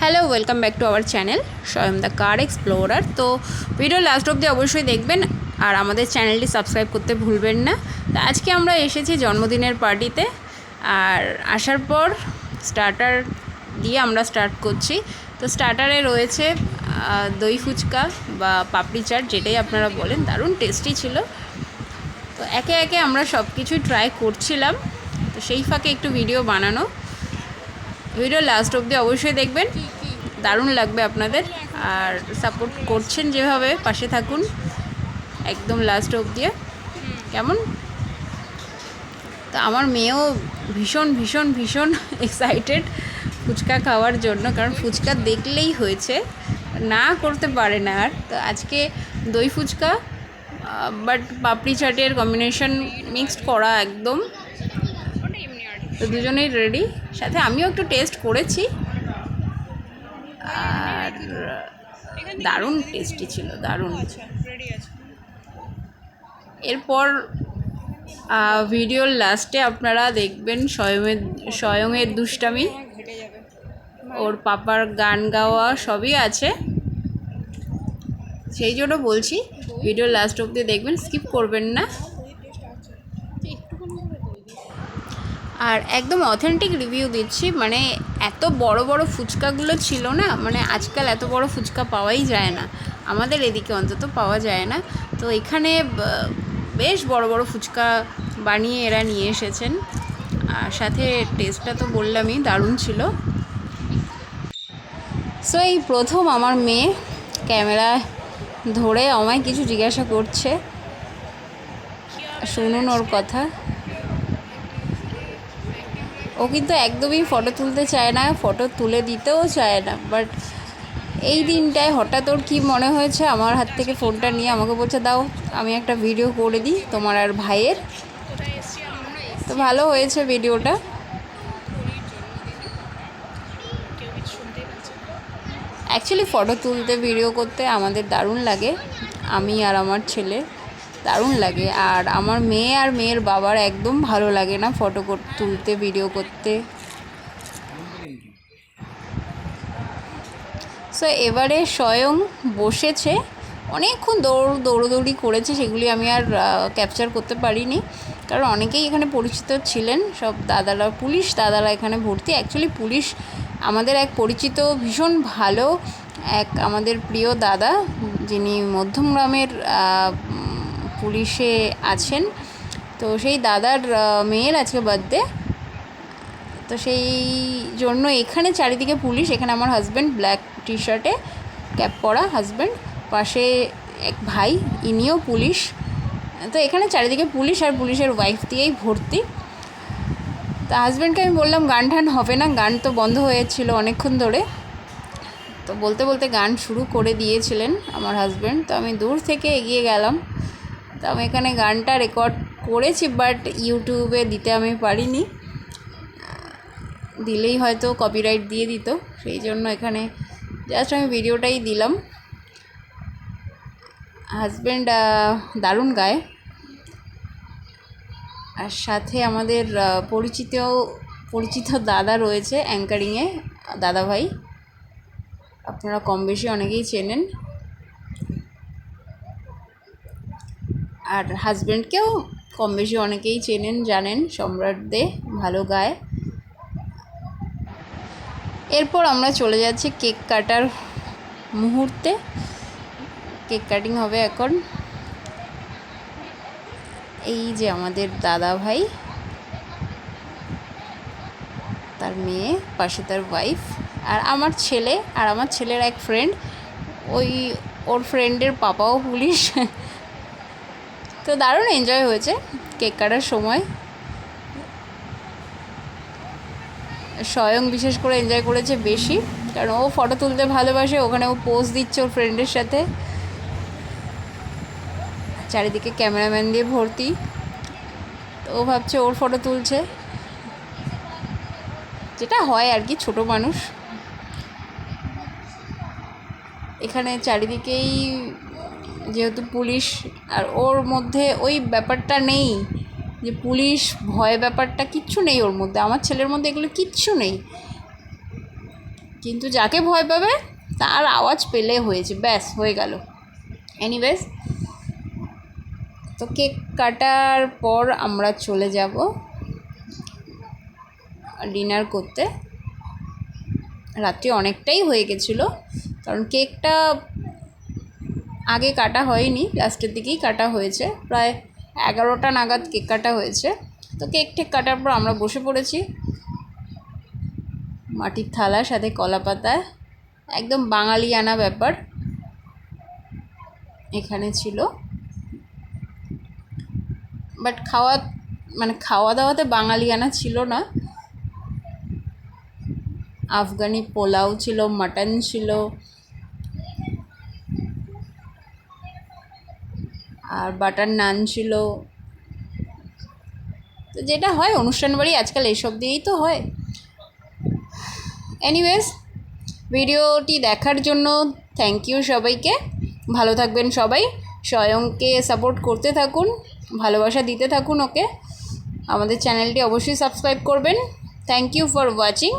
Hello, welcome back to our channel স্বয়ং the car explorer. তো video last অবধি অবশ্যই দেখবেন আর আমাদের চ্যানেলটি সাবস্ক্রাইব করতে ভুলবেন না। তো আজকে আমরা এসেছি জন্মদিনের পার্টিতে, আর আসার পর স্টার্টার দিয়ে আমরা স্টার্ট করছি। তো স্টার্টারে রয়েছে দই ফুচকা বা পাপড়ি চাট, যেটাই আপনারা বলেন, দারুণ টেস্টি ছিল। তো একে একে আমরা সব কিছুই ট্রাই করছিলাম, তো সেই ফাঁকে একটু ভিডিও বানানো। ভিডিও লাস্ট অবধি অবশ্যই দেখবেন, দারুণ লাগবে আপনাদের। আর সাপোর্ট করছেন যেভাবে, পাশে থাকুন একদম লাস্ট অবধি। কেমন? তো আমার মেয়েও ভীষণ ভীষণ ভীষণ এক্সাইটেড ফুচকা খাওয়ার জন্য, কারণ ফুচকা দেখলেই হয়েছে, না করতে পারে না আর। তো আজকে দই ফুচকা বাট পাপড়ি চাটের কম্বিনেশন মিক্সড করা একদম। তো দুজনেই রেডি, সাথে আমিও একটু টেস্ট করেছি, আর দারুণ টেস্টি ছিল, দারুণ। এরপর ভিডিওর লাস্টে আপনারা দেখবেন স্বয়ংয়ের দুষ্টামি, ওর পাপার গান গাওয়া সবই আছে। সেই জন্য বলছি ভিডিও লাস্ট অবধি দেখবেন, স্কিপ করবেন না। আর একদম অথেন্টিক রিভিউ দিচ্ছি, মানে এত বড় বড় ফুচকাগুলো ছিল না, মানে আজকাল এত বড় ফুচকা পাওয়াই যায় না, আমাদের এদিকে অন্তত পাওয়া যায় না। তো এখানে বেশ বড় বড় ফুচকা বানিয়ে এরা নিয়ে এসেছেন, আর সাথে টেস্টটা তো বললামই, দারুণ ছিল। সো এই প্রথম আমার মেয়ে ক্যামেরা ধরে আমায় কিছু জিজ্ঞাসা করছে, শুনুন ওর কথা। ও কিন্তু একদমই ফটো তুলতে চায় না, ফটো তুলে দিতেও চায় না, বাট এই দিনটায় হঠাৎ ওর কী মনে হয়েছে, আমার হাত থেকে ফোনটা নিয়ে আমাকে বলছে, দাও আমি একটা ভিডিও করে দিই তোমার আর ভাইয়ের। তো ভালো হয়েছে ভিডিওটা। অ্যাকচুয়ালি ফটো তুলতে, ভিডিও করতে আমাদের দারুণ লাগে, আমি আর আমার ছেলে দারুণ লাগে। আর আমার মেয়ে আর মেয়ের বাবার একদম ভালো লাগে না ফটো তুলতে, ভিডিও করতে। সো এবারে স্বয়ং বসেছে, অনেকক্ষণ দৌড়দৌড়ি করেছে, সেগুলি আমি আর ক্যাপচার করতে পারিনি, কারণ অনেকেই এখানে পরিচিত ছিলেন, সব দাদারা, পুলিশ দাদারা এখানে ভর্তি। অ্যাকচুয়ালি পুলিশ আমাদের এক পরিচিত, ভীষণ ভালো এক আমাদের প্রিয় দাদা, যিনি মধ্যমগ্রামের পুলিশে আছেন। তো সেই দাদার মেয়ের আজকে বার্থডে, তো সেই জন্য এখানে চারিদিকে পুলিশ। এখানে আমার হাজব্যান্ড ব্ল্যাক টি শার্টে, ক্যাপ পরা হাজব্যান্ড, পাশে এক ভাই, ইনিও পুলিশ। তো এখানে চারিদিকে পুলিশ আর পুলিশের ওয়াইফ দিয়েই ভর্তি। তা হাজব্যান্ডকে আমি বললাম গান ঠান হবে না, গান তো বন্ধ হয়েছিল অনেকক্ষণ ধরে। তো বলতে বলতে গান শুরু করে দিয়েছিলেন আমার হাজব্যান্ড। তো আমি দূর থেকে এগিয়ে গেলাম, তো আমি এখানে গানটা রেকর্ড করেছি, বাট ইউটিউবে দিতে আমি পারিনি, দিলেই হয়তো কপিরাইট দিয়ে দিত, সেই জন্য এখানে জাস্ট আমি ভিডিওটাই দিলাম। হাজব্যান্ড দারুণ গায়, আর সাথে আমাদের পরিচিত দাদা রয়েছে অ্যাঙ্কারিংয়ে, দাদা ভাই, আপনারা কম বেশি অনেকেই চেনেন। আর হাজব্যান্ডকেও কম বেশি অনেকেই চেনেন, জানেন, সম্রাট দে ভালো গায়। এরপর আমরা চলে যাচ্ছি কেক কাটার মুহূর্তে, কেক কাটিং হবে এখন। এই যে আমাদের দাদা ভাই, তার মেয়ে, পাশে তার ওয়াইফ, আর আমার ছেলে, আর আমার ছেলের এক ফ্রেন্ড, ওর ফ্রেন্ডের পাপাও পুলিশ। তো দারুণ এনজয় হয়েছে কেক কাটার সময়। স্বয়ং বিশেষ করে এনজয় করেছে বেশি, কারণ ও ফটো তুলতে ভালোবাসে, ওখানে ও পোজ দিচ্ছে ওর ফ্রেন্ডের সাথে, চারিদিকে ক্যামেরাম্যান দিয়ে ভর্তি। তো ও ভাবছে ওর ফটো তুলছে, যেটা হয় আর কি, ছোটো মানুষ। এখানে চারিদিকেই যেহেতু পুলিশ, আর ওর মধ্যে ওই ব্যাপারটা নেই যে পুলিশ ভয়, ব্যাপারটা কিচ্ছু নেই ওর মধ্যে, আমার ছেলের মধ্যে এগুলো কিচ্ছু নেই। কিন্তু যাকে ভয় পাবে তার আওয়াজ পেলে হয়েছে, ব্যাস হয়ে গেল। এনিওয়েজ, তো কেক কাটার পর আমরা চলে যাব ডিনার করতে। রাত্রি অনেকটাই হয়ে গেছিলো, কারণ কেকটা আগে কাটা হয়নি, লাস্টের দিকেই কাটা হয়েছে, প্রায় 11টা নাগাদ কেক কাটা হয়েছে। তো কেক ঠেক কাটার পর আমরা বসে পড়েছি, মাটির থালার সাথে কলা পাতা, একদম বাঙালিয়ানা ব্যাপার এখানে ছিল। বাট খাওয়া দাওয়াতে বাঙালিয়ানা ছিল না। আফগানি পোলাও ছিল, মাটন ছিল, আর বাটার নান ছিল। তো যেটা হয় অনুষ্ঠান বাড়ি আজকাল এইসব দিয়েই তো হয়। এনিওয়েজ, ভিডিওটি দেখার জন্য থ্যাংক ইউ সবাইকে। ভালো থাকবেন সবাই, স্বয়ংকে সাপোর্ট করতে থাকুন, ভালোবাসা দিতে থাকুন ওকে। আমাদের চ্যানেলটি অবশ্যই সাবস্ক্রাইব করবেন। Thank you for watching.